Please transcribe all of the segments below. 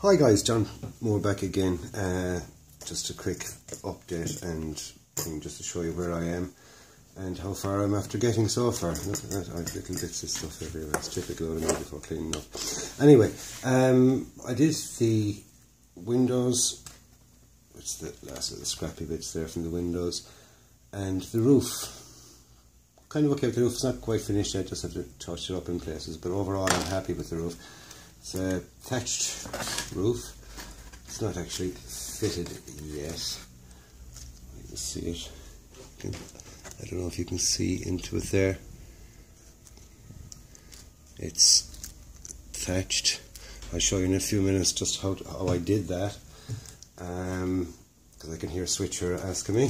Hi guys, John Moore back again. Just a quick update and thing just to show you where I am and how far I'm after getting so far. Look at that, I have little bits of stuff everywhere. It's typical of me before cleaning up. Anyway, I did the windows, it's the last of the scrappy bits there from the windows, and the roof. Kind of okay with the roof, it's not quite finished yet, just have to touch it up in places, but overall I'm happy with the roof. It's a thatched roof. It's not actually fitted yet. You can see it. I don't know if you can see into it there. It's thatched. I'll show you in a few minutes just how I did that. Because I can hear Switcher asking me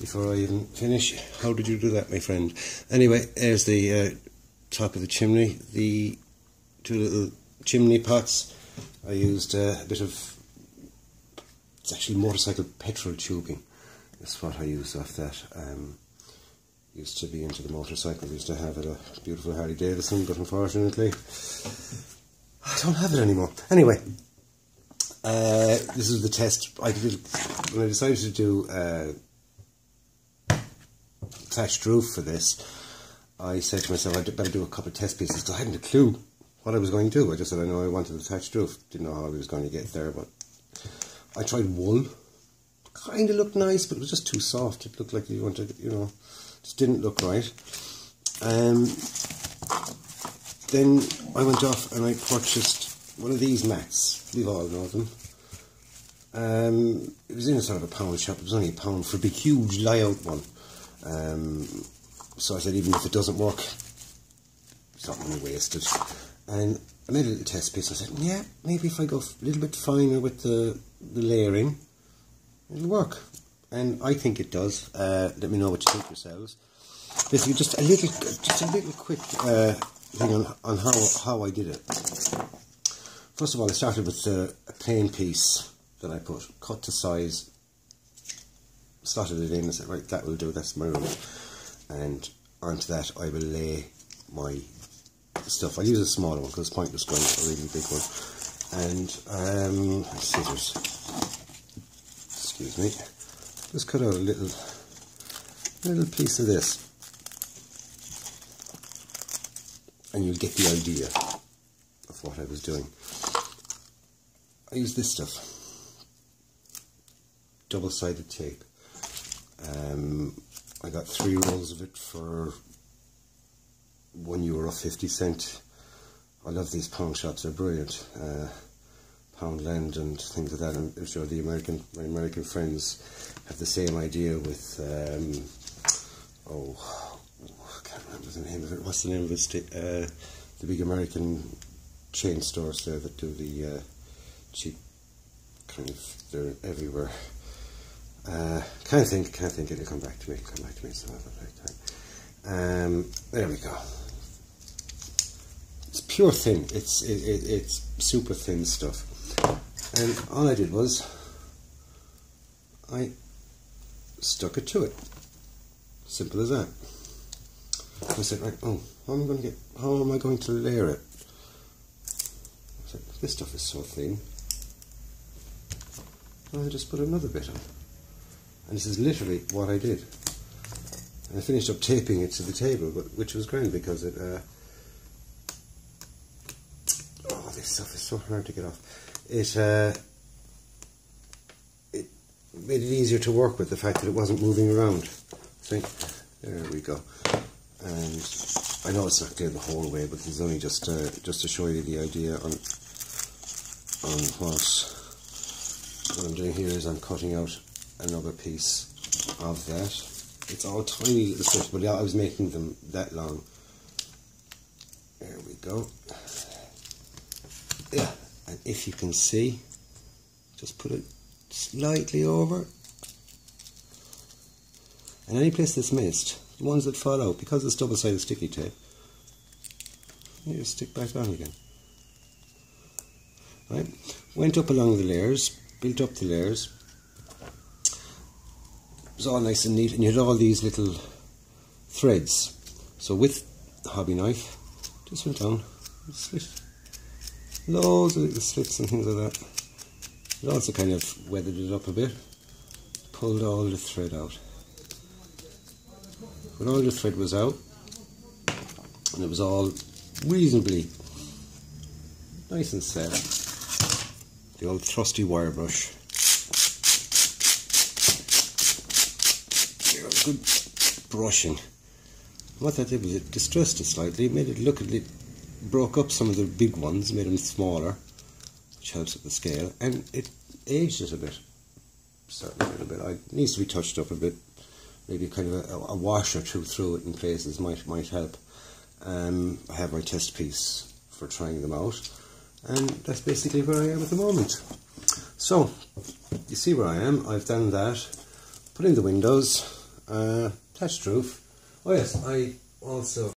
before I even finish. How did you do that, my friend? Anyway, there's the top of the chimney. The two little chimney pots. I used a bit of, it's actually motorcycle petrol tubing. That's what I used off that. Used to be into the motorcycle. Used to have it, a beautiful Harley Davidson, but unfortunately I don't have it anymore. Anyway, this is the test I did when I decided to do thatched roof for this. I said to myself I'd better do a couple of test pieces because I hadn't a clue what I was going to do. I just said I know I wanted a thatched roof. Didn't know how I was going to get there, but I tried wool. Kind of looked nice, but it was just too soft. It looked like you wanted, you know, just didn't look right. Then I went off and I purchased one of these mats. We all know them. It was in a sort of a pound shop. It was only £1 for a big, huge layout one. So I said, even if it doesn't work, it's not money wasted. And I made a little test piece. I said, yeah, maybe if I go a little bit finer with the layering, it'll work. And I think it does. Let me know what you think yourselves. Basically, just a little quick thing on how I did it. First of all, I started with a plain piece that I cut to size, slotted it in and said, right, that will do, that's my roof. And onto that I will lay my stuff. I'll use a smaller one because it's pointless going a really big one. And scissors, excuse me, just cut out a little piece of this and you'll get the idea of what I was doing. I used this stuff, double-sided tape. I got 3 rolls of it for €1.50. I love these pound shops, they're brilliant. Poundland and things like that. I'm sure my American friends have the same idea with, I can't remember the name of it. What's the name of it? The big American chain stores there that do the cheap kind of, they're everywhere. Can't think, it'll come back to me, some other time. There we go. It's pure thin, it's super thin stuff. And all I did was, I stuck it to it. Simple as that. I said, right, how am I going to layer it? I said, this stuff is so thin. I just put another bit on. And this is literally what I did. And I finished up taping it to the table, which was grand because it, this stuff is so hard to get off. It made it easier to work with, the fact that it wasn't moving around. See? There we go. And I know it's not clear the whole way, but this is only just to show you the idea on what I'm doing here is I'm cutting out another piece of that. It's all tiny little strips, but I was making them that long. There we go. Yeah, and if you can see, just put it slightly over. And any place that's missed, the ones that fall out, because it's double-sided sticky tape, you just stick back on again. Right, went up along the layers, built up the layers. It was all nice and neat, and you had all these little threads. So with the hobby knife, just went down and slit loads of little slits and things like that. It also kind of weathered it up a bit, pulled all the thread out. When all the thread was out, and it was all reasonably nice and set, the old trusty wire brush, good brushing. What that did was it distressed it slightly, made it look a little, broke up some of the big ones, made them smaller, which helps with the scale, and it aged it a bit, certainly a little bit. It needs to be touched up a bit, maybe kind of a wash or two through it in places might help. I have my test piece for trying them out, and that's basically where I am at the moment. So, you see where I am. I've done that, put in the windows, thatched roof. Oh yes, I also